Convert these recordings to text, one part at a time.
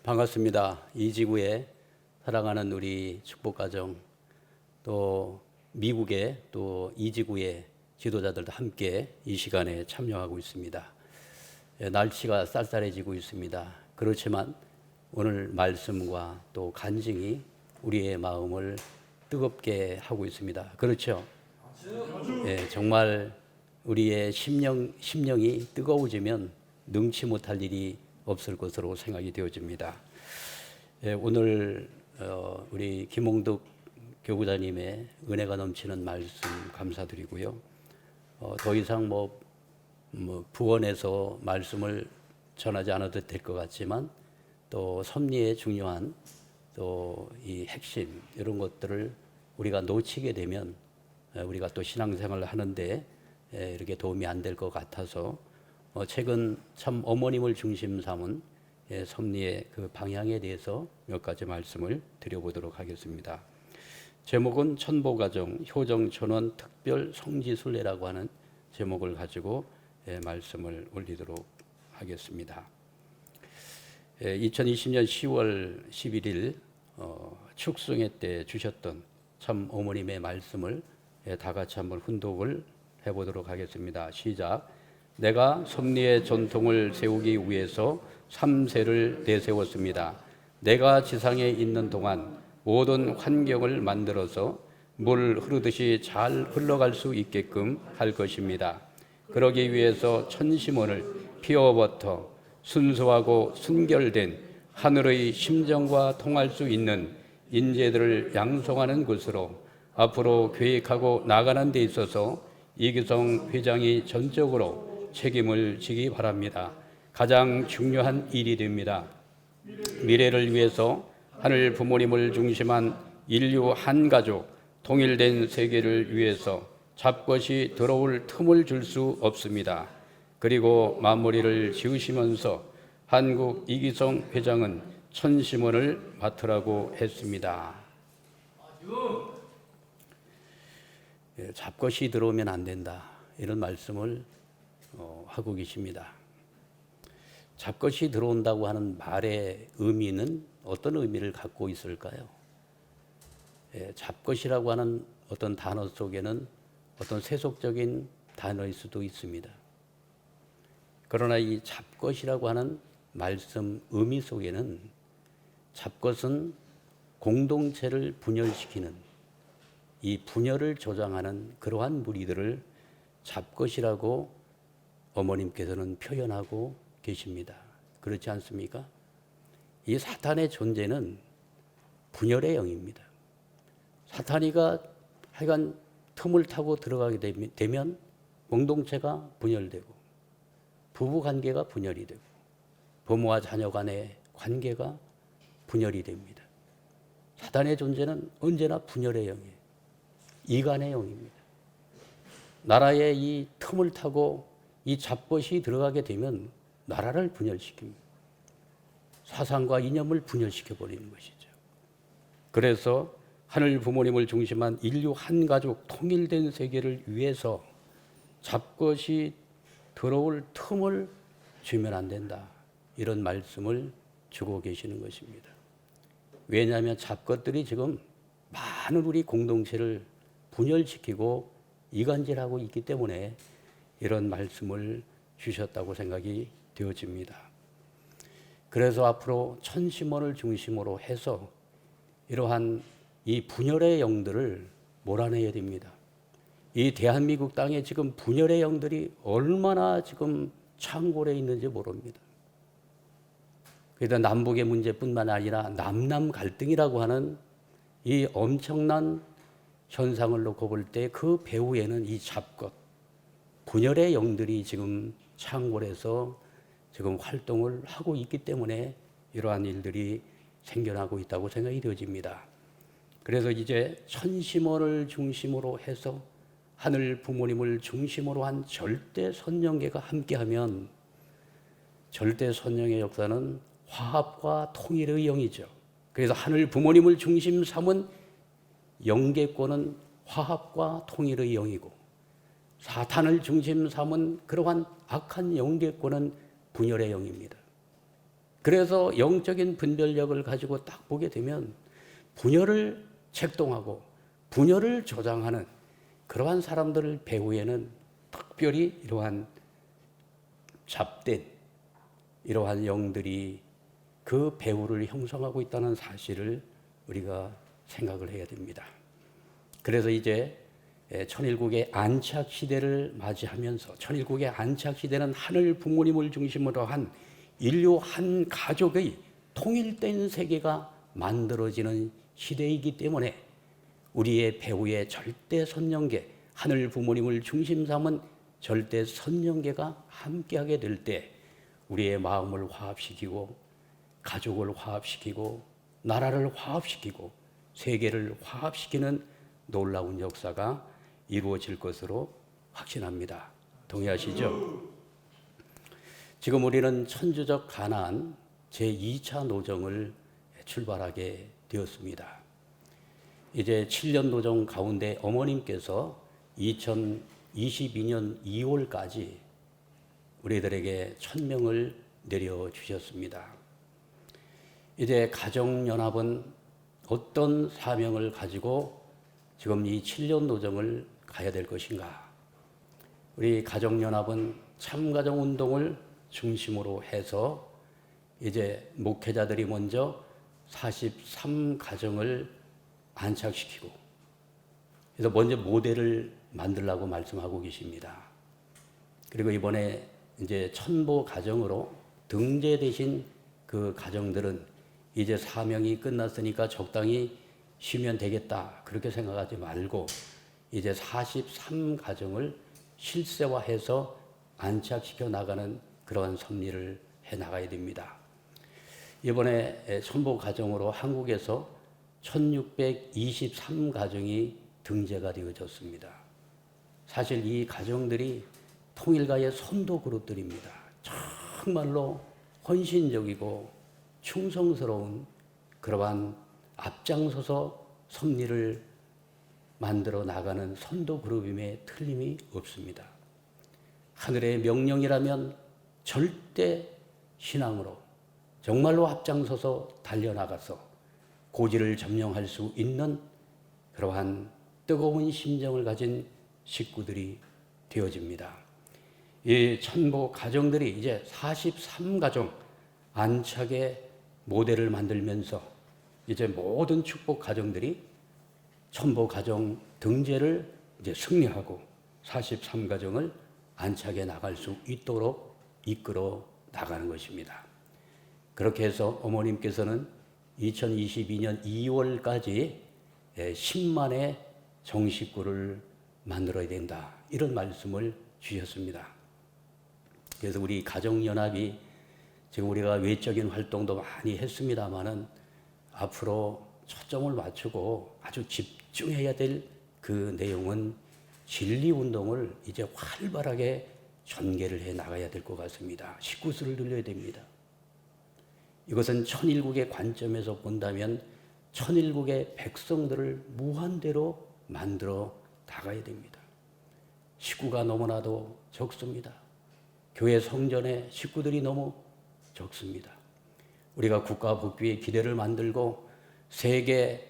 반갑습니다. 이 지구에 사랑하는 우리 축복가정, 또 미국의 또 이 지구의 지도자들도 함께 이 시간에 참여하고 있습니다. 날씨가 쌀쌀해지고 있습니다. 그렇지만 오늘 말씀과 또 간증이 우리의 마음을 뜨겁게 하고 있습니다. 그렇죠? 정말 우리의 심령이 뜨거워지면 능치 못할 일이 없을 것으로 생각이 되어집니다. 오늘 우리 김홍덕 교구자님의 은혜가 넘치는 말씀 감사드리고요. 더 이상 부원에서 말씀을 전하지 않아도 될 것 같지만 또 섭리의 중요한 또 이 핵심 이런 것들을 우리가 놓치게 되면 우리가 또 신앙생활을 하는데 이렇게 도움이 안 될 것 같아서 최근 참 어머님을 중심 삼은 섭리의 그 방향에 대해서 몇 가지 말씀을 드려보도록 하겠습니다. 제목은 천보가정 효정천원 특별 성지순례라고 하는 제목을 가지고 말씀을 올리도록 하겠습니다. 2020년 10월 11일 축승회 때 주셨던 참 어머님의 말씀을 다 같이 한번 훈독을 해보도록 하겠습니다. 시작. 내가 섭리의 전통을 세우기 위해서 3세를 내세웠습니다. 내가 지상에 있는 동안 모든 환경을 만들어서 물 흐르듯이 잘 흘러갈 수 있게끔 할 것입니다. 그러기 위해서 천심원을 피어버터 순수하고 순결된 하늘의 심정과 통할 수 있는 인재들을 양성하는 것으로 앞으로 계획하고 나가는 데 있어서 이규성 회장이 전적으로 책임을 지기 바랍니다. 가장 중요한 일이 됩니다. 미래를 위해서 하늘 부모님을 중심한 인류 한 가족, 통일된 세계를 위해서 잡것이 들어올 틈을 줄 수 없습니다. 그리고 마무리를 지으시면서 한국 이기성 회장은 천심원을 맡으라고 했습니다. 잡것이 들어오면 안 된다. 이런 말씀을 하고 계십니다. 잡것이 들어온다고 하는 말의 의미는 어떤 의미를 갖고 있을까요? 잡것이라고 하는 어떤 단어 속에는 어떤 세속적인 단어일 수도 있습니다. 그러나 이 잡것이라고 하는 말씀 의미 속에는 잡것은 공동체를 분열시키는 이 분열을 조장하는 그러한 무리들을 잡것이라고 어머님께서는 표현하고 계십니다. 그렇지 않습니까? 이 사탄의 존재는 분열의 영입니다. 사탄이가 하여간 틈을 타고 들어가게 되면 공동체가 분열되고 부부관계가 분열이 되고 부모와 자녀 간의 관계가 분열이 됩니다. 사탄의 존재는 언제나 분열의 영이에요. 이간의 영입니다. 나라의 이 틈을 타고 이 잡것이 들어가게 되면 나라를 분열시킵니다. 사상과 이념을 분열시켜버리는 것이죠. 그래서 하늘 부모님을 중심한 인류 한 가족 통일된 세계를 위해서 잡것이 들어올 틈을 주면 안 된다. 이런 말씀을 주고 계시는 것입니다. 왜냐하면 잡것들이 지금 많은 우리 공동체를 분열시키고 이간질하고 있기 때문에 이런 말씀을 주셨다고 생각이 되어집니다. 그래서 앞으로 천심원을 중심으로 해서 이러한 이 분열의 영들을 몰아내야 됩니다. 이 대한민국 땅에 지금 분열의 영들이 얼마나 지금 창궐해 있는지 모릅니다. 그래서 남북의 문제뿐만 아니라 남남 갈등이라고 하는 이 엄청난 현상을 놓고 볼 때 그 배후에는 이 잡것, 분열의 영들이 지금 창궐해서 지금 활동을 하고 있기 때문에 이러한 일들이 생겨나고 있다고 생각이 되어집니다. 그래서 이제 천심원을 중심으로 해서 하늘 부모님을 중심으로 한 절대 선영계가 함께하면 절대 선영의 역사는 화합과 통일의 영이죠. 그래서 하늘 부모님을 중심 삼은 영계권은 화합과 통일의 영이고 사탄을 중심 삼은 그러한 악한 영계권은 분열의 영입니다. 그래서 영적인 분별력을 가지고 딱 보게 되면 분열을 책동하고 분열을 조장하는 그러한 사람들 배후에는 특별히 이러한 잡된 이러한 영들이 그 배후를 형성하고 있다는 사실을 우리가 생각을 해야 됩니다. 그래서 이제 천일국의 안착 시대를 맞이하면서, 천일국의 안착 시대는 하늘 부모님을 중심으로 한 인류 한 가족의 통일된 세계가 만들어지는 시대이기 때문에 우리의 배후의 절대 선영계, 하늘 부모님을 중심 삼은 절대 선영계가 함께하게 될 때 우리의 마음을 화합시키고 가족을 화합시키고 나라를 화합시키고 세계를 화합시키는 놀라운 역사가 이루어질 것으로 확신합니다. 동의하시죠? 지금 우리는 천주적 가나안 제2차 노정을 출발하게 되었습니다. 이제 7년 노정 가운데 어머님께서 2022년 2월까지 우리들에게 1000명을 내려주셨습니다. 이제 가정연합은 어떤 사명을 가지고 지금 이 7년 노정을 가야 될 것인가? 우리 가정연합은 참가정운동을 중심으로 해서 이제 목회자들이 먼저 43가정을 안착시키고, 그래서 먼저 모델을 만들라고 말씀하고 계십니다. 그리고 이번에 이제 천보 가정으로 등재되신 그 가정들은 이제 사명이 끝났으니까 적당히 쉬면 되겠다, 그렇게 생각하지 말고 이제 43가정을 실세화해서 안착시켜 나가는 그러한 섭리를 해 나가야 됩니다. 이번에 천보 가정으로 한국에서 1623가정이 등재가 되어졌습니다. 사실 이 가정들이 통일가의 선도 그룹들입니다. 정말로 헌신적이고 충성스러운 그러한 앞장서서 섭리를 만들어 나가는 선도 그룹임에 틀림이 없습니다. 하늘의 명령이라면 절대 신앙으로 정말로 앞장서서 달려나가서 고지를 점령할 수 있는 그러한 뜨거운 심정을 가진 식구들이 되어집니다. 이 천보 가정들이 이제 43가정 안착의 모델을 만들면서 이제 모든 축복 가정들이 천보 가정 등재를 이제 승리하고 43가정을 안착해 나갈 수 있도록 이끌어 나가는 것입니다. 그렇게 해서 어머님께서는 2022년 2월까지 10만의 정식구를 만들어야 된다, 이런 말씀을 주셨습니다. 그래서 우리 가정연합이 지금 우리가 외적인 활동도 많이 했습니다마는 앞으로 초점을 맞추고 아주 집중해야 될 그 내용은 진리운동을 이제 활발하게 전개를 해 나가야 될 것 같습니다. 식구수를 늘려야 됩니다. 이것은 천일국의 관점에서 본다면 천일국의 백성들을 무한대로 만들어 나가야 됩니다. 식구가 너무나도 적습니다. 교회 성전에 식구들이 너무 적습니다. 우리가 국가 복귀의 기대를 만들고 세계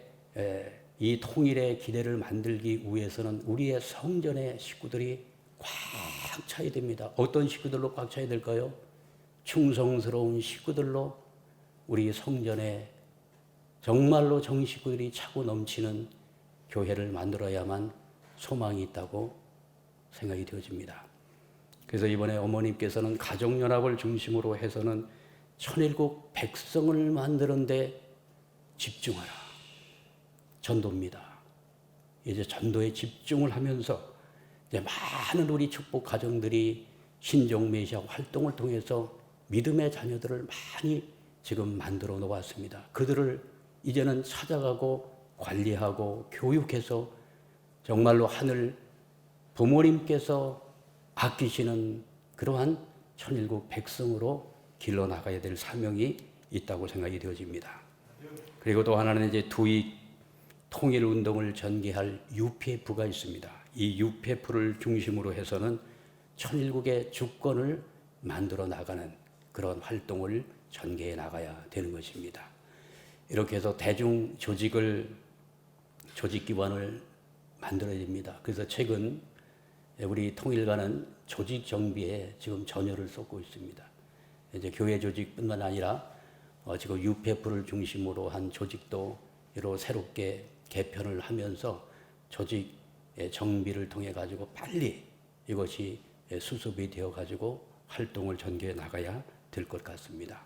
이 통일의 기대를 만들기 위해서는 우리의 성전의 식구들이 꽉 차야 됩니다. 어떤 식구들로 꽉 차야 될까요? 충성스러운 식구들로 우리 성전에 정말로 정식구들이 차고 넘치는 교회를 만들어야만 소망이 있다고 생각이 되어집니다. 그래서 이번에 어머님께서는 가정연합을 중심으로 해서는 천일국 백성을 만드는 데 집중하라. 전도입니다. 이제 전도에 집중을 하면서 이제 많은 우리 축복 가정들이 신종 메시아 활동을 통해서 믿음의 자녀들을 많이 지금 만들어 놓았습니다. 그들을 이제는 찾아가고 관리하고 교육해서 정말로 하늘 부모님께서 아끼시는 그러한 천일국 백성으로 길러 나가야 될 사명이 있다고 생각이 되어집니다. 그리고 또 하나는 이제 투입 통일 운동을 전개할 UPF가 있습니다. 이 UPF를 중심으로 해서는 천일국의 주권을 만들어 나가는 그런 활동을 전개해 나가야 되는 것입니다. 이렇게 해서 대중 조직기관을 만들어야 됩니다. 그래서 최근 우리 통일가는 조직 정비에 지금 전열을 쏟고 있습니다. 이제 교회 조직뿐만 아니라 지금 UPF를 중심으로 한 조직도 이로 새롭게 개편을 하면서 조직 정비를 통해 가지고 빨리 이것이 수습이 되어 가지고 활동을 전개해 나가야 될 것 같습니다.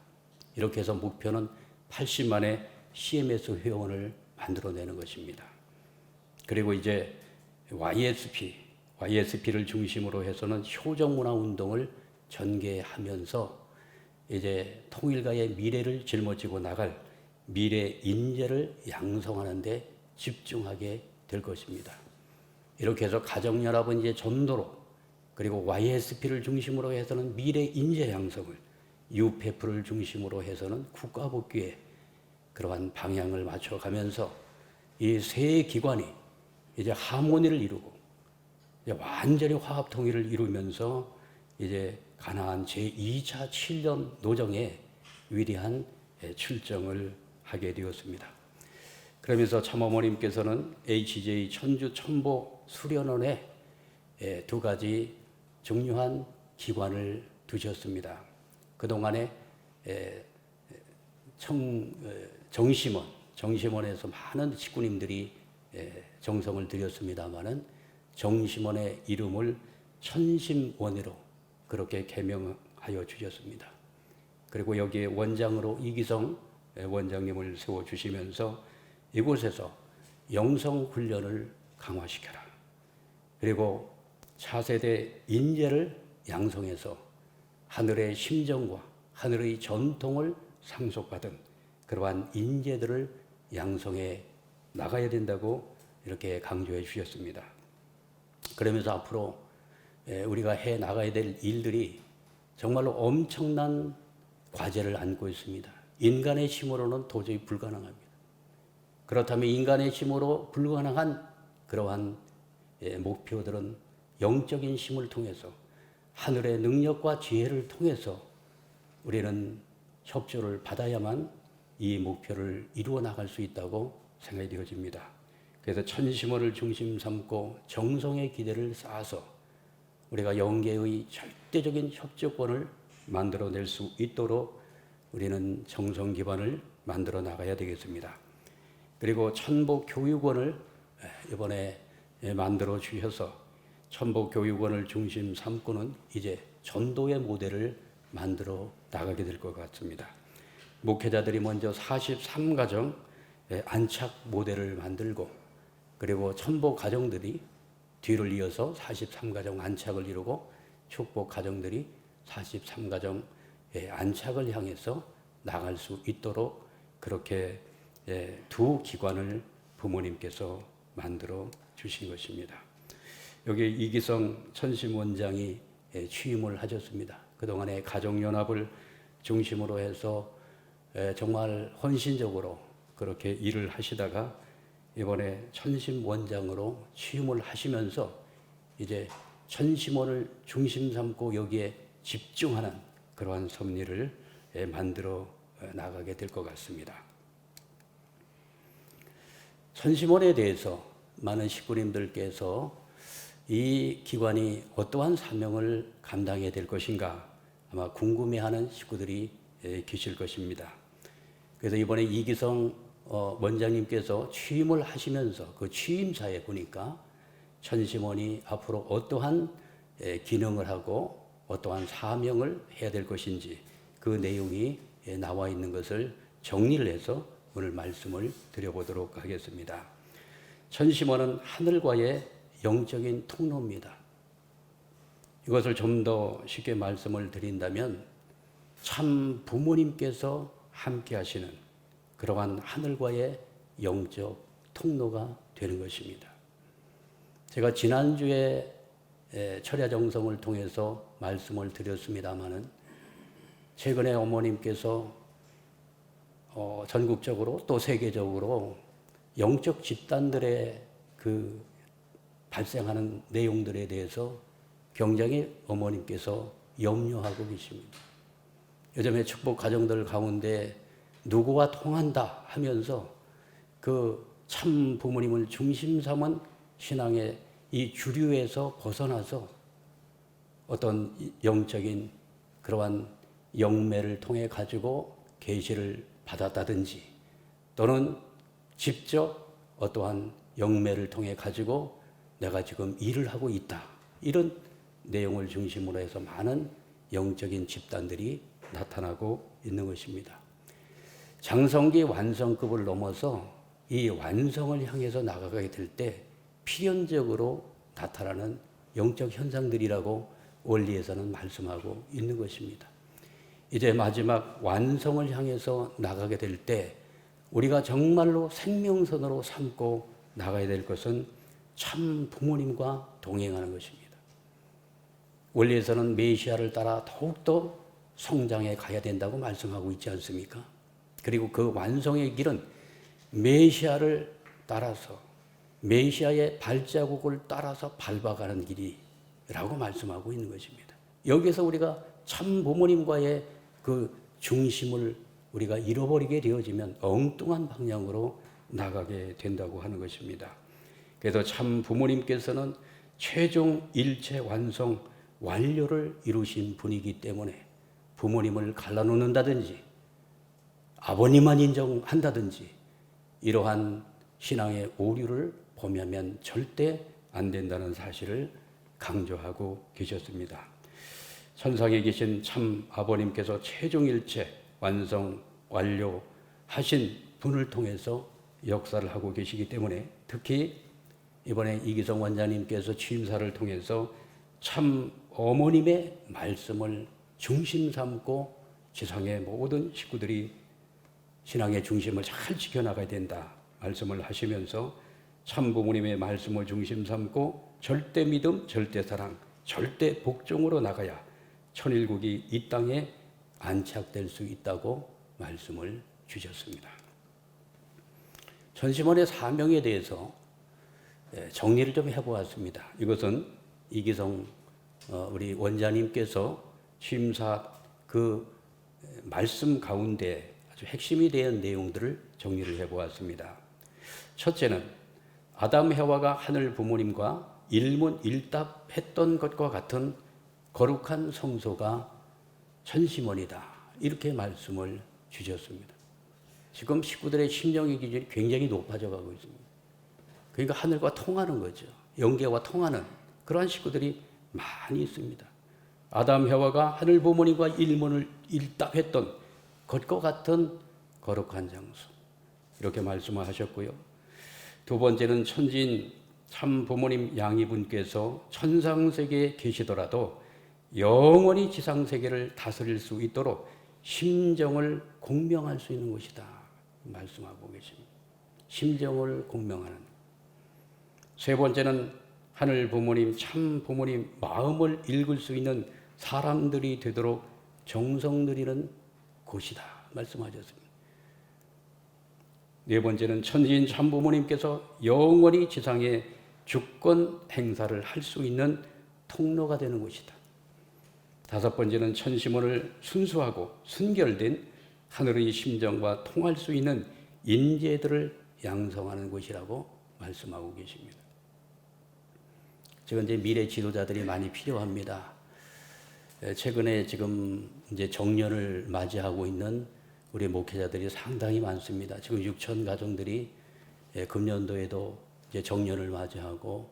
이렇게 해서 목표는 80만의 CMS 회원을 만들어내는 것입니다. 그리고 이제 YSP를 중심으로 해서는 효정문화 운동을 전개하면서 이제 통일가의 미래를 짊어지고 나갈 미래 인재를 양성하는 데 집중하게 될 것입니다. 이렇게 해서 가정연합은 이제 전도로, 그리고 YSP를 중심으로 해서는 미래 인재 양성을, UPF를 중심으로 해서는 국가복귀에 그러한 방향을 맞춰가면서 이 세 기관이 이제 하모니를 이루고 이제 완전히 화합 통일을 이루면서 이제 가나안 제2차 7년 노정에 위대한 출정을 하게 되었습니다. 그러면서 참어머님께서는 HJ 천주 천복 수련원에 두 가지 중요한 기관을 두셨습니다. 그동안에 정심원에서 많은 식구님들이 정성을 들였습니다마는 정심원의 이름을 천심원으로 그렇게 개명하여 주셨습니다. 그리고 여기에 원장으로 이기성 원장님을 세워주시면서 이곳에서 영성훈련을 강화시켜라. 그리고 차세대 인재를 양성해서 하늘의 심정과 하늘의 전통을 상속받은 그러한 인재들을 양성해 나가야 된다고 이렇게 강조해 주셨습니다. 그러면서 앞으로 우리가 해 나가야 될 일들이 정말로 엄청난 과제를 안고 있습니다. 인간의 힘으로는 도저히 불가능합니다. 그렇다면 인간의 힘으로 불가능한 그러한 목표들은 영적인 힘을 통해서 하늘의 능력과 지혜를 통해서 우리는 협조를 받아야만 이 목표를 이루어 나갈 수 있다고 생각이 되어집니다. 그래서 천심원을 중심 삼고 정성의 기대를 쌓아서 우리가 영계의 절대적인 협조권을 만들어낼 수 있도록 우리는 정성 기반을 만들어 나가야 되겠습니다. 그리고 천복교육원을 이번에 만들어 주셔서 천복교육원을 중심 삼고는 이제 전도의 모델을 만들어 나가게 될 것 같습니다. 목회자들이 먼저 43가정 안착 모델을 만들고, 그리고 천복 가정들이 뒤를 이어서 43가정 안착을 이루고 축복 가정들이 43가정 안착을 향해서 나갈 수 있도록 그렇게 두 기관을 부모님께서 만들어 주신 것입니다. 여기 이기성 천심원장이 취임을 하셨습니다. 그동안에 가정연합을 중심으로 해서 정말 헌신적으로 그렇게 일을 하시다가 이번에 천심원장으로 취임을 하시면서 이제 천심원을 중심 삼고 여기에 집중하는 그러한 섭리를 만들어 나가게 될 것 같습니다. 천심원에 대해서 많은 식구님들께서 이 기관이 어떠한 사명을 감당해야 될 것인가 아마 궁금해하는 식구들이 계실 것입니다. 그래서 이번에 이기성 원장님께서 취임을 하시면서 그 취임사에 보니까 천심원이 앞으로 어떠한 기능을 하고 어떠한 사명을 해야 될 것인지 그 내용이 나와 있는 것을 정리를 해서 오늘 말씀을 드려보도록 하겠습니다. 천심원은 하늘과의 영적인 통로입니다. 이것을 좀 더 쉽게 말씀을 드린다면 참 부모님께서 함께 하시는 그러한 하늘과의 영적 통로가 되는 것입니다. 제가 지난주에 철야정성을 통해서 말씀을 드렸습니다마는 최근에 어머님께서 전국적으로 또 세계적으로 영적 집단들의 그 발생하는 내용들에 대해서 굉장히 어머님께서 염려하고 계십니다. 요즘에 축복 가정들 가운데 누구와 통한다 하면서 그 참 부모님을 중심 삼은 신앙의 이 주류에서 벗어나서 어떤 영적인 그러한 영매를 통해 가지고 계시를 받았다든지 또는 직접 어떠한 영매를 통해 가지고 내가 지금 일을 하고 있다. 이런 내용을 중심으로 해서 많은 영적인 집단들이 나타나고 있는 것입니다. 장성기 완성급을 넘어서 이 완성을 향해서 나가게 될 때 필연적으로 나타나는 영적 현상들이라고 원리에서는 말씀하고 있는 것입니다. 이제 마지막 완성을 향해서 나가게 될 때 우리가 정말로 생명선으로 삼고 나가야 될 것은 참 부모님과 동행하는 것입니다. 원리에서는 메시아를 따라 더욱더 성장해 가야 된다고 말씀하고 있지 않습니까? 그리고 그 완성의 길은 메시아를 따라서 메시아의 발자국을 따라서 밟아가는 길이라고 말씀하고 있는 것입니다. 여기서 우리가 참 부모님과의 그 중심을 우리가 잃어버리게 되어지면 엉뚱한 방향으로 나가게 된다고 하는 것입니다. 그래서 참 부모님께서는 최종 일체 완성 완료를 이루신 분이기 때문에 부모님을 갈라놓는다든지 아버님만 인정한다든지 이러한 신앙의 오류를 범하면 절대 안 된다는 사실을 강조하고 계셨습니다. 천상에 계신 참 아버님께서 최종일체 완성 완료하신 분을 통해서 역사를 하고 계시기 때문에 특히 이번에 이기성 원장님께서 취임사를 통해서 참 어머님의 말씀을 중심 삼고 지상의 모든 식구들이 신앙의 중심을 잘 지켜나가야 된다 말씀을 하시면서 참 부모님의 말씀을 중심 삼고 절대 믿음, 절대 사랑, 절대 복종으로 나가야 천일국이 이 땅에 안착될 수 있다고 말씀을 주셨습니다. 전시문의 사명에 대해서 정리를 좀 해보았습니다. 이것은 이기성 우리 원장님께서 취임사 그 말씀 가운데 아주 핵심이 된 내용들을 정리를 해보았습니다. 첫째는 아담 해와가 하늘 부모님과 일문일답했던 것과 같은 거룩한 성소가 천시문이다. 이렇게 말씀을 주셨습니다. 지금 식구들의 심령의 기준이 굉장히 높아져 가고 있습니다. 그러니까 하늘과 통하는 거죠. 영계와 통하는 그러한 식구들이 많이 있습니다. 아담 해와가 하늘 부모님과 일문을 일답했던 것과 같은 거룩한 장소 이렇게 말씀을 하셨고요. 두 번째는 천지인 참 부모님 양이분께서 천상세계에 계시더라도 영원히 지상세계를 다스릴 수 있도록 심정을 공명할 수 있는 것이다 말씀하고 계십니다. 심정을 공명하는. 세 번째는 하늘 부모님 참 부모님 마음을 읽을 수 있는 사람들이 되도록 정성 들이는 곳이다 말씀하셨습니다. 네 번째는 천지인 참 부모님께서 영원히 지상에 주권 행사를 할 수 있는 통로가 되는 곳이다. 다섯 번째는 천시문을 순수하고 순결된 하늘의 심정과 통할 수 있는 인재들을 양성하는 곳이라고 말씀하고 계십니다. 지금 이제 미래 지도자들이 많이 필요합니다. 최근에 지금 이제 정년을 맞이하고 있는 우리 목회자들이 상당히 많습니다. 지금 6천 가정들이 금년도에도 이제 정년을 맞이하고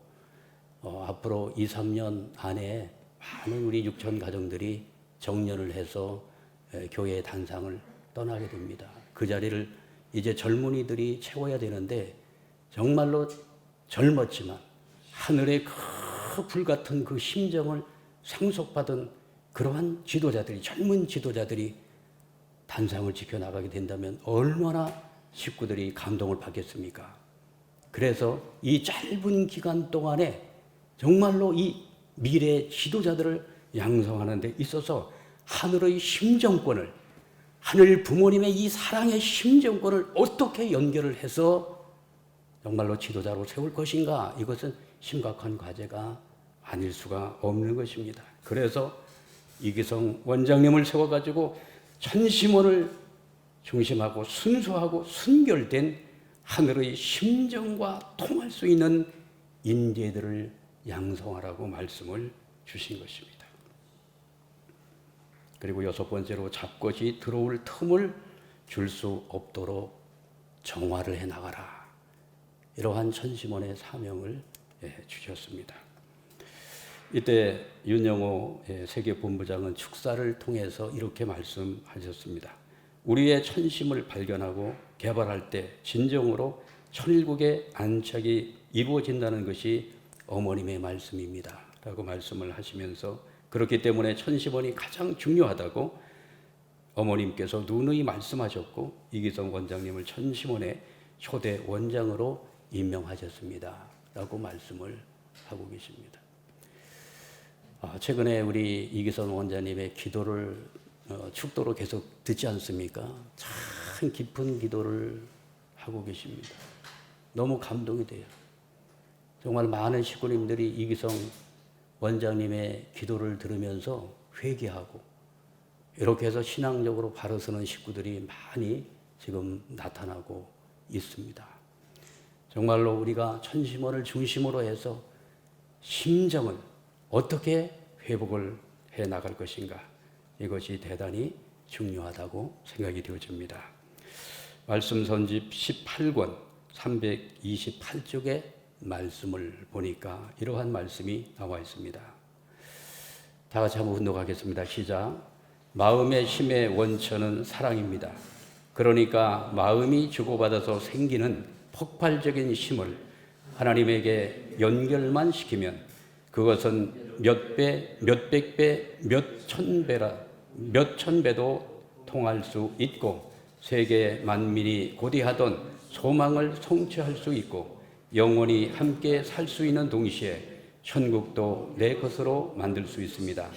앞으로 2, 3년 안에 많은 우리 6천 가정들이 정년을 해서 교회의 단상을 떠나게 됩니다. 그 자리를 이제 젊은이들이 채워야 되는데 정말로 젊었지만 하늘의 그 불같은 그 심정을 상속받은 그러한 지도자들이 젊은 지도자들이 단상을 지켜나가게 된다면 얼마나 식구들이 감동을 받겠습니까? 그래서 이 짧은 기간 동안에 정말로 이 미래 지도자들을 양성하는 데 있어서 하늘의 심정권을 하늘 부모님의 이 사랑의 심정권을 어떻게 연결을 해서 정말로 지도자로 세울 것인가 이것은 심각한 과제가 아닐 수가 없는 것입니다. 그래서 이기성 원장님을 세워가지고 천심원을 중심하고 순수하고 순결된 하늘의 심정과 통할 수 있는 인재들을 양성하라고 말씀을 주신 것입니다. 그리고 여섯 번째로 잡것이 들어올 틈을 줄 수 없도록 정화를 해나가라. 이러한 천심원의 사명을 주셨습니다. 이때 윤영호 세계본부장은 축사를 통해서 이렇게 말씀하셨습니다. 우리의 천심을 발견하고 개발할 때 진정으로 천일국의 안착이 이루어진다는 것이 어머님의 말씀입니다. 라고 말씀을 하시면서 그렇기 때문에 천심원이 가장 중요하다고 어머님께서 누누이 말씀하셨고 이기성 원장님을 천심원의 초대 원장으로 임명하셨습니다. 라고 말씀을 하고 계십니다. 최근에 우리 이기성 원장님의 기도를 축도로 계속 듣지 않습니까? 참 깊은 기도를 하고 계십니다. 너무 감동이 돼요. 정말 많은 식구님들이 이기성 원장님의 기도를 들으면서 회개하고 이렇게 해서 신앙적으로 바로 서는 식구들이 많이 지금 나타나고 있습니다. 정말로 우리가 천심원을 중심으로 해서 심정을 어떻게 회복을 해 나갈 것인가, 이것이 대단히 중요하다고 생각이 되어집니다. 말씀 선집 18권 328쪽의 말씀을 보니까 이러한 말씀이 나와 있습니다. 다 같이 한번 운동하겠습니다. 시작. 마음의 힘의 원천은 사랑입니다. 그러니까 마음이 주고받아서 생기는 폭발적인 힘을 하나님에게 연결만 시키면 그것은 몇 배, 몇백 배, 몇천 배도 통할 수 있고 세계 만민이 고대하던 소망을 성취할 수 있고 영원히 함께 살 수 있는 동시에 천국도 내 것으로 만들 수 있습니다.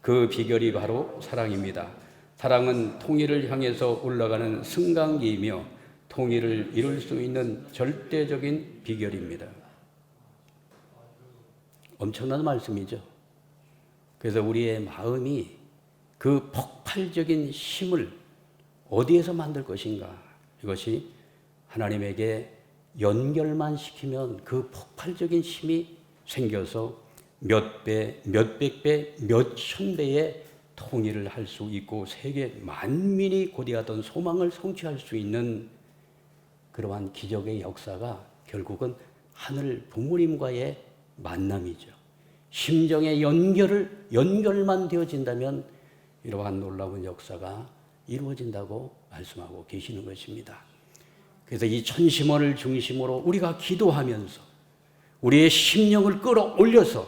그 비결이 바로 사랑입니다. 사랑은 통일을 향해서 올라가는 승강기이며 통일을 이룰 수 있는 절대적인 비결입니다. 엄청난 말씀이죠. 그래서 우리의 마음이 그 폭발적인 힘을 어디에서 만들 것인가? 이것이 하나님에게 연결만 시키면 그 폭발적인 힘이 생겨서 몇 배, 몇백 배, 몇천 배의 통일을 할 수 있고 세계 만민이 고대하던 소망을 성취할 수 있는 그러한 기적의 역사가 결국은 하늘 부모님과의 만남이죠. 심정의 연결만 되어진다면 이러한 놀라운 역사가 이루어진다고 말씀하고 계시는 것입니다. 그래서 이 천심원을 중심으로 우리가 기도하면서 우리의 심령을 끌어올려서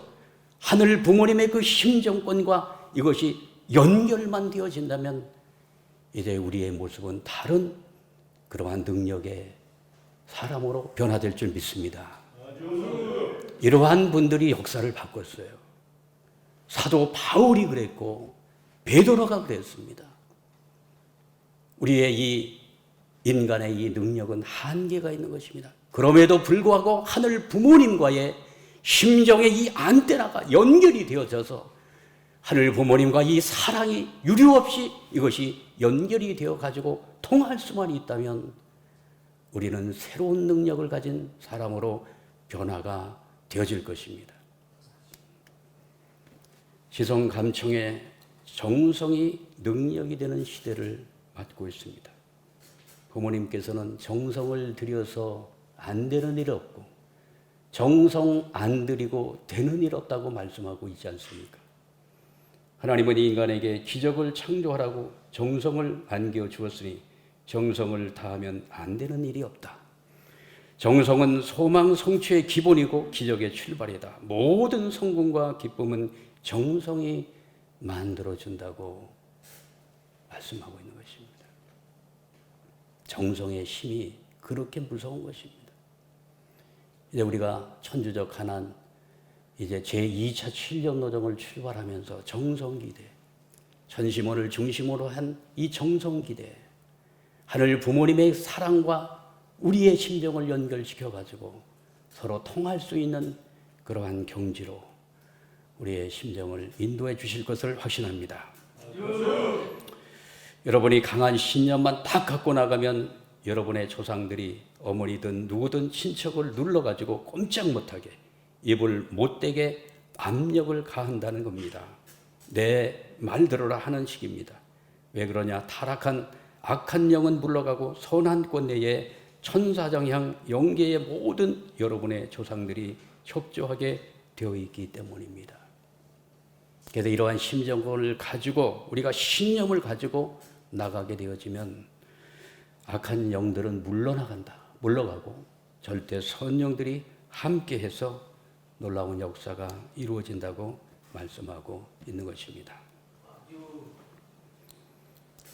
하늘 부모님의 그 심정권과 이것이 연결만 되어진다면 이제 우리의 모습은 다른 그러한 능력의 사람으로 변화될 줄 믿습니다. 이러한 분들이 역사를 바꿨어요. 사도 바울이 그랬고 베드로가 그랬습니다. 우리의 이 인간의 이 능력은 한계가 있는 것입니다. 그럼에도 불구하고 하늘 부모님과의 심정의 이 안테나가 연결이 되어져서 하늘 부모님과 이 사랑이 유료 없이 이것이 연결이 되어 가지고 통할 수만 있다면 우리는 새로운 능력을 가진 사람으로 변화가 되어질 것입니다. 시선 감청의 정성이 능력이 되는 시대를 맞고 있습니다. 부모님께서는 정성을 들여서 안 되는 일 없고 정성 안 들이고 되는 일 없다고 말씀하고 있지 않습니까? 하나님은 인간에게 기적을 창조하라고 정성을 안겨 주었으니 정성을 다하면 안 되는 일이 없다. 정성은 소망 성취의 기본이고 기적의 출발이다. 모든 성공과 기쁨은 정성이 만들어준다고 말씀하고 있는 것입니다. 정성의 힘이 그렇게 무서운 것입니다. 이제 우리가 천주적 가난 이제 제2차 7년 노정을 출발하면서 정성기대, 천심원을 중심으로 한 이 정성기대, 하늘 부모님의 사랑과 우리의 심정을 연결시켜가지고 서로 통할 수 있는 그러한 경지로 우리의 심정을 인도해 주실 것을 확신합니다. 여러분이 강한 신념만 딱 갖고 나가면 여러분의 조상들이 어머니든 누구든 친척을 눌러가지고 꼼짝 못하게, 입을 못대게 압력을 가한다는 겁니다. 내 말 들어라 하는 식입니다. 왜 그러냐? 타락한 악한 영은 물러가고 선한 꽃내에 천사장향 영계의 모든 여러분의 조상들이 협조하게 되어 있기 때문입니다. 그래서 이러한 심정을 가지고 우리가 신념을 가지고 나가게 되어지면 악한 영들은 물러가고 절대 선영들이 함께해서 놀라운 역사가 이루어진다고 말씀하고 있는 것입니다.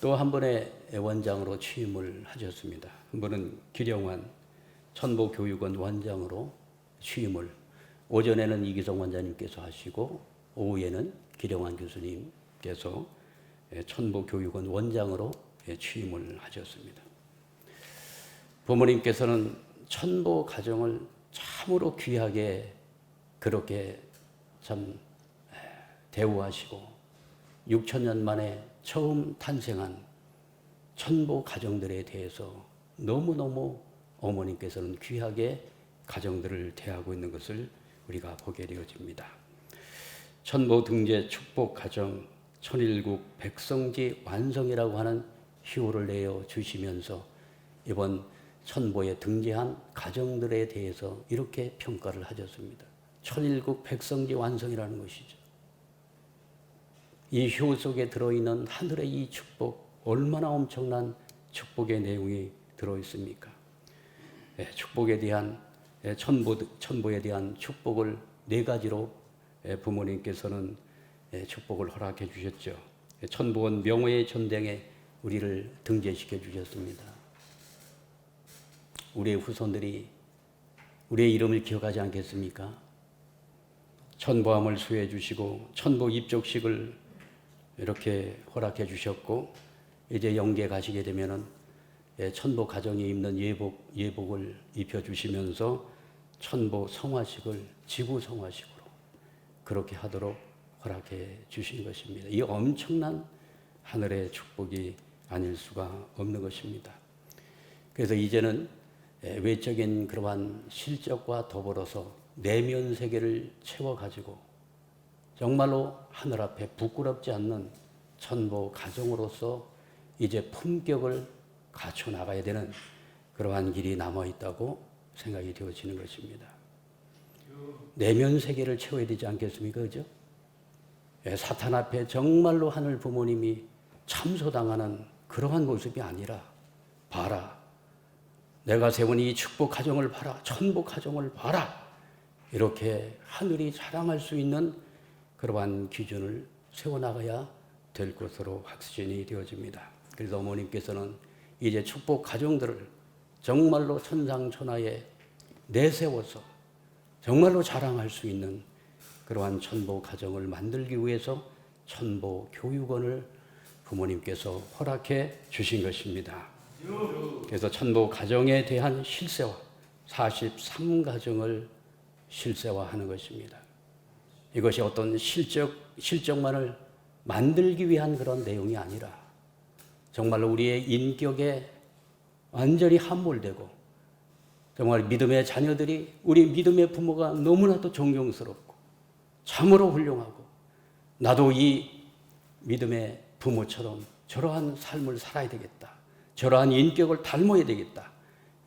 또 한 번의 원장으로 취임을 하셨습니다. 한 번은 기령환 천보교육원 원장으로 취임을, 오전에는 이기성 원장님께서 하시고 오후에는 기령환 교수님께서 천보교육원 원장으로 취임을 하셨습니다. 부모님께서는 천보 가정을 참으로 귀하게 그렇게 참 대우하시고 6천년 만에 처음 탄생한 천보 가정들에 대해서 너무너무 어머님께서는 귀하게 가정들을 대하고 있는 것을 우리가 보게 되어집니다. 천보 등재 축복 가정 천일국 백성지 완성이라고 하는 희호를 내어 주시면서 이번 천보에 등재한 가정들에 대해서 이렇게 평가를 하셨습니다. 천일국 백성지 완성이라는 것이죠. 이 효 속에 들어있는 하늘의 이 축복, 얼마나 엄청난 축복의 내용이 들어있습니까? 축복에 대한 천보에 대한 축복을 네 가지로 부모님께서는 축복을 허락해 주셨죠. 천보원 명예의 전당에 우리를 등재시켜 주셨습니다. 우리의 후손들이 우리의 이름을 기억하지 않겠습니까? 천보함을 수해 주시고 천보 입족식을 이렇게 허락해 주셨고, 이제 영계 가시게 되면은 천보 가정이 입는 예복을 입혀 주시면서 천보 성화식을 지구 성화식으로 그렇게 하도록 허락해 주신 것입니다. 이 엄청난 하늘의 축복이 아닐 수가 없는 것입니다. 그래서 이제는 외적인 그러한 실적과 더불어서 내면 세계를 채워가지고 정말로 하늘 앞에 부끄럽지 않는 천보 가정으로서 이제 품격을 갖춰 나가야 되는 그러한 길이 남아있다고 생각이 되어지는 것입니다. 내면 세계를 채워야 되지 않겠습니까? 그죠? 사탄 앞에 정말로 하늘 부모님이 참소당하는 그러한 모습이 아니라, 봐라, 내가 세운 이 축복 가정을 봐라, 천복 가정을 봐라, 이렇게 하늘이 자랑할 수 있는 그러한 기준을 세워나가야 될 것으로 확신이 되어집니다. 그래서 어머님께서는 이제 축복 가정들을 정말로 천상천하에 내세워서 정말로 자랑할 수 있는 그러한 천보 가정을 만들기 위해서 천보 교육원을 부모님께서 허락해 주신 것입니다. 그래서 천보 가정에 대한 실세화, 43가정을 실세화하는 것입니다. 이것이 어떤 실적만을 만들기 위한 그런 내용이 아니라 정말로 우리의 인격에 완전히 함몰되고 정말 믿음의 자녀들이, 우리 믿음의 부모가 너무나도 존경스럽고 참으로 훌륭하고 나도 이 믿음의 부모처럼 저러한 삶을 살아야 되겠다, 저러한 인격을 닮아야 되겠다,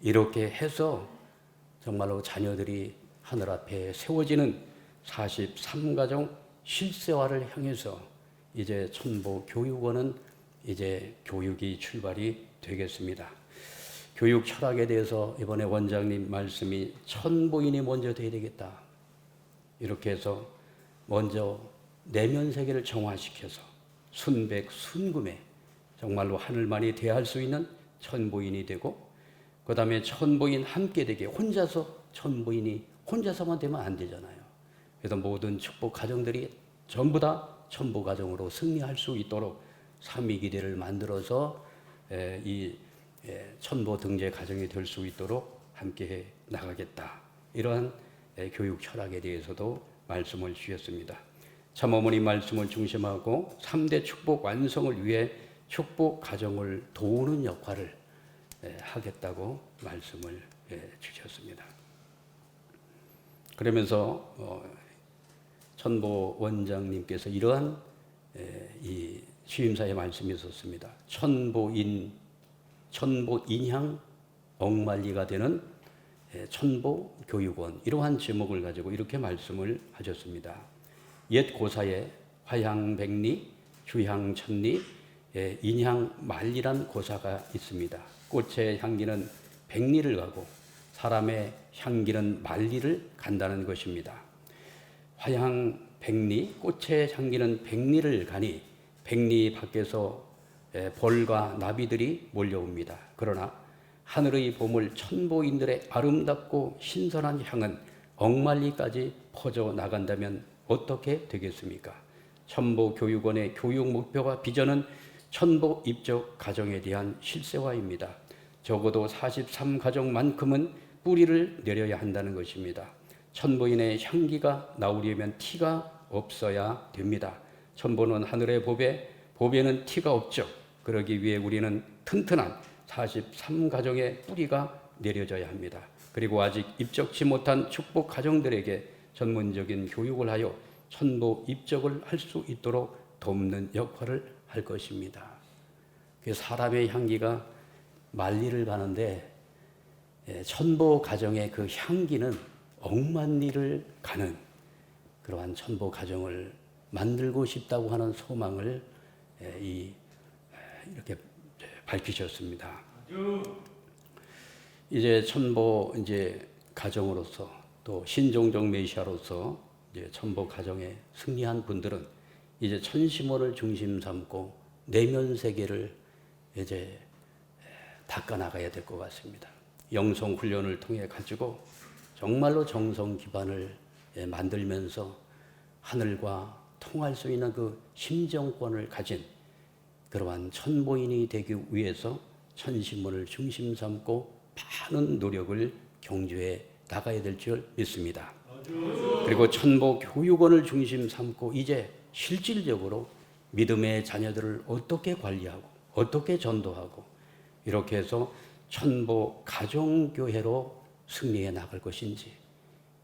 이렇게 해서 정말로 자녀들이 하늘 앞에 세워지는 43가정 실세화를 향해서 이제 천보 교육원은 이제 교육이 출발이 되겠습니다. 교육 철학에 대해서 이번에 원장님 말씀이 천보인이 먼저 돼야 되겠다, 이렇게 해서 먼저 내면 세계를 정화시켜서 순백 순금에 정말로 하늘만이 대할 수 있는 천보인이 되고, 그 다음에 천보인 함께 되게, 혼자서 천보인이 혼자서만 되면 안 되잖아요. 그래서 모든 축복 가정들이 전부 다 천보 가정으로 승리할 수 있도록 삼위기대를 만들어서 이 천보 등재 가정이 될 수 있도록 함께 나가겠다, 이러한 교육 철학에 대해서도 말씀을 주셨습니다. 참어머니 말씀을 중심하고 3대 축복 완성을 위해 축복 가정을 도우는 역할을 하겠다고 말씀을 주셨습니다. 그러면서 천보 원장님께서 이러한 이 취임사의 말씀이 있었습니다. 천보인향 억만리가 되는 천보교육원, 이러한 제목을 가지고 이렇게 말씀을 하셨습니다. 옛 고사에 화향백리, 주향천리, 인향만리란 고사가 있습니다. 꽃의 향기는 백리를 가고 사람의 향기는 만리를 간다는 것입니다. 화향백리, 꽃의 향기는 백리를 가니 백리 밖에서 벌과 나비들이 몰려옵니다. 그러나 하늘의 보물 천보인들의 아름답고 신선한 향은 억만리까지 퍼져 나간다면 어떻게 되겠습니까? 천보교육원의 교육 목표와 비전은 천보 입적 가정에 대한 실세화입니다. 적어도 43가정만큼은 뿌리를 내려야 한다는 것입니다. 천보인의 향기가 나오려면 티가 없어야 됩니다. 천보는 하늘의 보배, 보배는 티가 없죠. 그러기 위해 우리는 튼튼한 43가정의 뿌리가 내려져야 합니다. 그리고 아직 입적치 못한 축복 가정들에게 전문적인 교육을 하여 천보 입적을 할 수 있도록 돕는 역할을 할 것입니다. 사람의 향기가 만리를 가는데 천보 가정의 그 향기는 억만리를 가는 그러한 천보 가정을 만들고 싶다고 하는 소망을 이렇게 밝히셨습니다. 이제 천보 가정으로서 또 신종적 메시아로서 이제 천보 가정에 승리한 분들은 이제 천시모를 중심 삼고 내면 세계를 이제 닦아 나가야 될 것 같습니다. 영성 훈련을 통해 가지고 정말로 정성 기반을 만들면서 하늘과 통할 수 있는 그 심정권을 가진 그러한 천보인이 되기 위해서 천시문을 중심 삼고 많은 노력을 경주해 나가야 될 줄 믿습니다. 그리고 천보 교육원을 중심 삼고 이제 실질적으로 믿음의 자녀들을 어떻게 관리하고 어떻게 전도하고 이렇게 해서 천보 가정교회로 승리해 나갈 것인지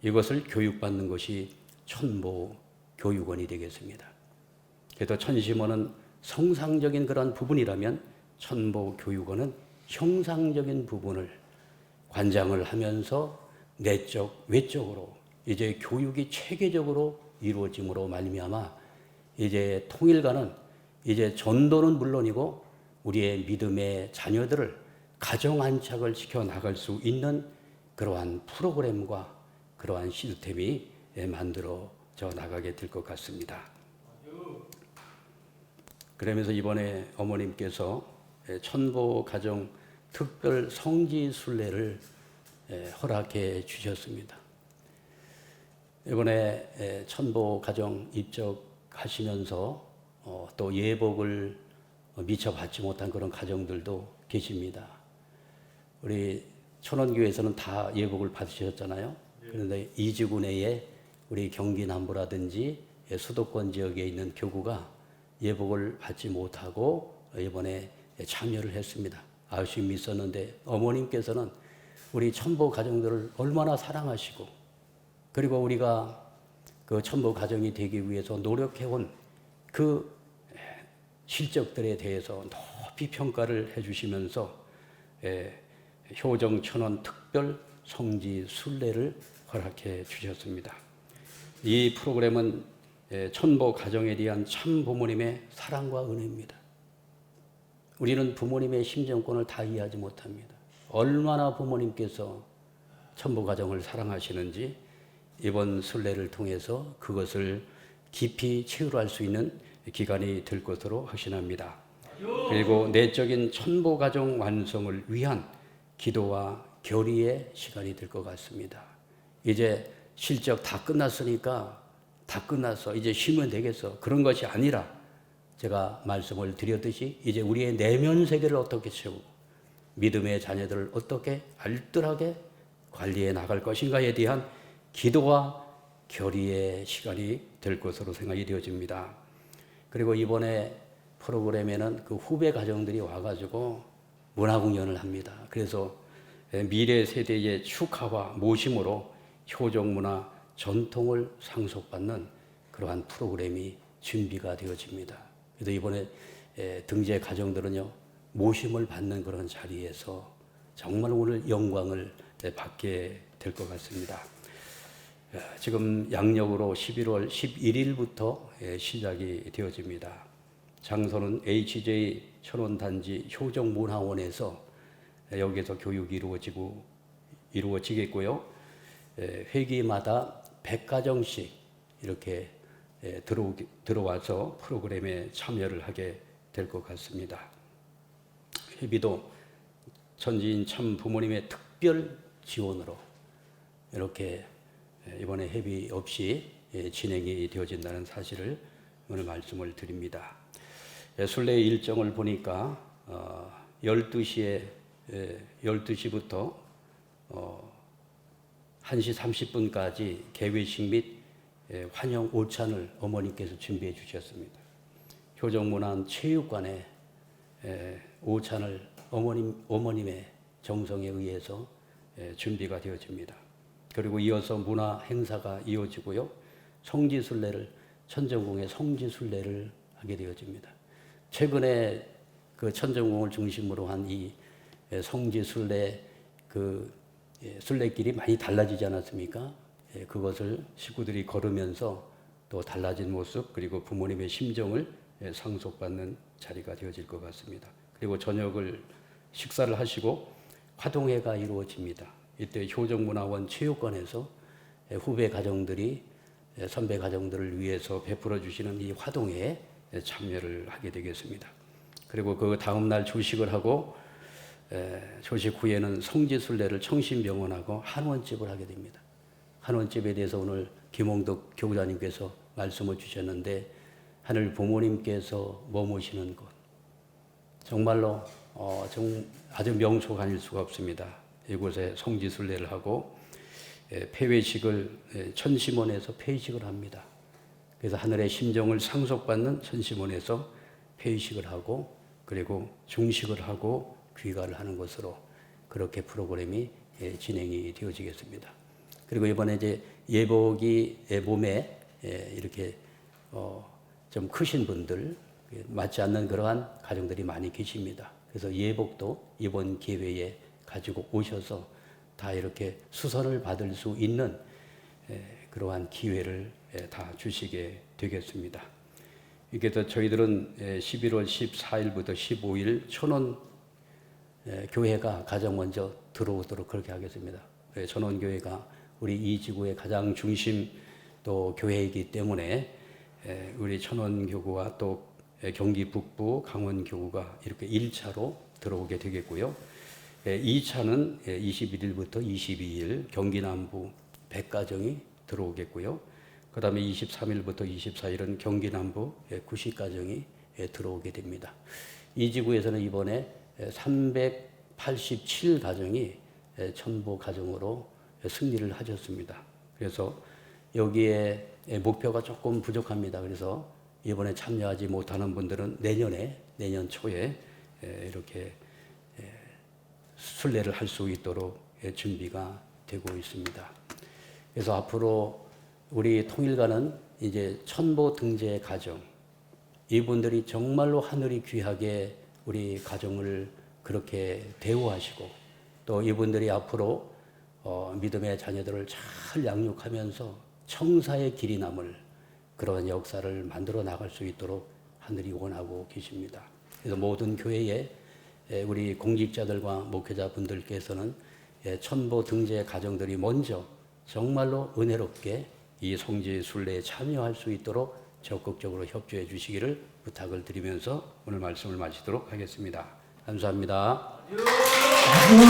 이것을 교육받는 것이 천보 교육원이 되겠습니다. 그래서 천시문은 성상적인 그런 부분이라면 천보 교육원은 형상적인 부분을 관장을 하면서 내적 외적으로 이제 교육이 체계적으로 이루어짐으로 말미암아 이제 통일가는 이제 전도는 물론이고 우리의 믿음의 자녀들을 가정 안착을 시켜 나갈 수 있는 그러한 프로그램과 그러한 시스템이 만들어져 나가게 될 것 같습니다. 그러면서 이번에 어머님께서 천보 가정 특별 성지 순례를 허락해 주셨습니다. 이번에 천보 가정 입적하시면서 또 예복을 미처 받지 못한 그런 가정들도 계십니다. 우리 천원교회에서는 다 예복을 받으셨잖아요. 그런데 이지구 내에 우리 경기 남부라든지 수도권 지역에 있는 교구가 예복을 받지 못하고 이번에 참여를 했습니다. 아쉬움이 있었는데 어머님께서는 우리 천보 가정들을 얼마나 사랑하시고 그리고 우리가 그 천보 가정이 되기 위해서 노력해온 그 실적들에 대해서 높이 평가를 해주시면서 효정 천원 특별 성지 순례를 허락해 주셨습니다. 이 프로그램은 천보 가정에 대한 참 부모님의 사랑과 은혜입니다. 우리는 부모님의 심정권을 다 이해하지 못합니다. 얼마나 부모님께서 천보 가정을 사랑하시는지 이번 순례를 통해서 그것을 깊이 체휼할 수 있는 기간이 될 것으로 확신합니다. 그리고 내적인 천보 가정 완성을 위한 기도와 결의의 시간이 될 것 같습니다. 이제 실적 다 끝났으니까 다 끝났어. 이제 쉬면 되겠어. 그런 것이 아니라 제가 말씀을 드렸듯이 이제 우리의 내면 세계를 어떻게 채우고 믿음의 자녀들을 어떻게 알뜰하게 관리해 나갈 것인가에 대한 기도와 결의의 시간이 될 것으로 생각이 되어집니다. 그리고 이번에 프로그램에는 그 후배 가정들이 와가지고 문화 공연을 합니다. 그래서 미래 세대의 축하와 모심으로 효적 문화 전통을 상속받는 그러한 프로그램이 준비가 되어집니다. 그래서 이번에 등재 가정들은요, 모심을 받는 그런 자리에서 정말 오늘 영광을 받게 될 것 같습니다. 지금 양력으로 11월 11일부터 시작이 되어집니다. 장소는 HJ 천원단지 효정문화원에서 여기에서 교육이 이루어지겠고요. 회기마다 100가정씩 이렇게 들어와서 프로그램에 참여를 하게 될 것 같습니다. 회비도 천지인 참 부모님의 특별 지원으로 이렇게 이번에 회비 없이 진행이 되어진다는 사실을 오늘 말씀을 드립니다. 순례 일정을 보니까 12시부터 1시 30분까지 개회식 및 환영 오찬을 어머님께서 준비해 주셨습니다. 효정문화원 체육관에 오찬을 어머님의 정성에 의해서 준비가 되어집니다. 그리고 이어서 문화 행사가 이어지고요. 천정궁의 성지순례를 하게 되어집니다. 최근에 그 천정궁을 중심으로 한 이 성지순례 순례길이 많이 달라지지 않았습니까? 그것을 식구들이 걸으면서 또 달라진 모습 그리고 부모님의 심정을 상속받는 자리가 되어질 것 같습니다. 그리고 저녁을 식사를 하시고 화동회가 이루어집니다. 이때 효정문화원 체육관에서 후배 가정들이 선배 가정들을 위해서 베풀어 주시는 이 화동회에 참여를 하게 되겠습니다. 그리고 그 다음 날 조식을 하고 조식 후에는 성지순례를 청신병원하고 한원집을 하게 됩니다. 한원집에 대해서 오늘 김홍덕 교구자님께서 말씀을 주셨는데 하늘 부모님께서 머무시는 곳 정말로 아주 명소가 아닐 수가 없습니다. 이곳에 성지순례를 하고 폐회식을 천심원에서 폐회식을 합니다. 그래서 하늘의 심정을 상속받는 천심원에서 폐회식을 하고 그리고 중식을 하고 귀가를 하는 것으로 그렇게 프로그램이 진행이 되어지겠습니다. 그리고 이번에 이제 예복이 몸에 이렇게 좀 크신 분들 맞지 않는 그러한 가정들이 많이 계십니다. 그래서 예복도 이번 기회에 가지고 오셔서 다 이렇게 수선을 받을 수 있는 그러한 기회를 다 주시게 되겠습니다. 이게 저희들은 11월 14일부터 15일 천원 교회가 가장 먼저 들어오도록 그렇게 하겠습니다. 천원교회가 우리 이 지구의 가장 중심 또 교회이기 때문에 우리 천원교구와 또 경기 북부 강원교구가 이렇게 1차로 들어오게 되겠고요. 2차는 21일부터 22일 경기 남부 100가정이 들어오겠고요. 그 다음에 23일부터 24일은 경기 남부 90가정이 들어오게 됩니다. 이 지구에서는 이번에 387가정이 천보 가정으로 승리를 하셨습니다. 그래서 여기에 목표가 조금 부족합니다. 그래서 이번에 참여하지 못하는 분들은 내년 초에 이렇게 순례를 할 수 있도록 준비가 되고 있습니다. 그래서 앞으로 우리 통일가는 이제 천보 등재 가정, 이분들이 정말로 하늘이 귀하게 우리 가정을 그렇게 대우하시고 또 이분들이 앞으로 믿음의 자녀들을 잘 양육하면서 청사의 길이 남을 그런 역사를 만들어 나갈 수 있도록 하늘이 원하고 계십니다. 그래서 모든 교회에 우리 공직자들과 목회자분들께서는 천보 등재 가정들이 먼저 정말로 은혜롭게 이 성지 순례에 참여할 수 있도록 적극적으로 협조해 주시기를 부탁을 드리면서 오늘 말씀을 마치도록 하겠습니다. 감사합니다.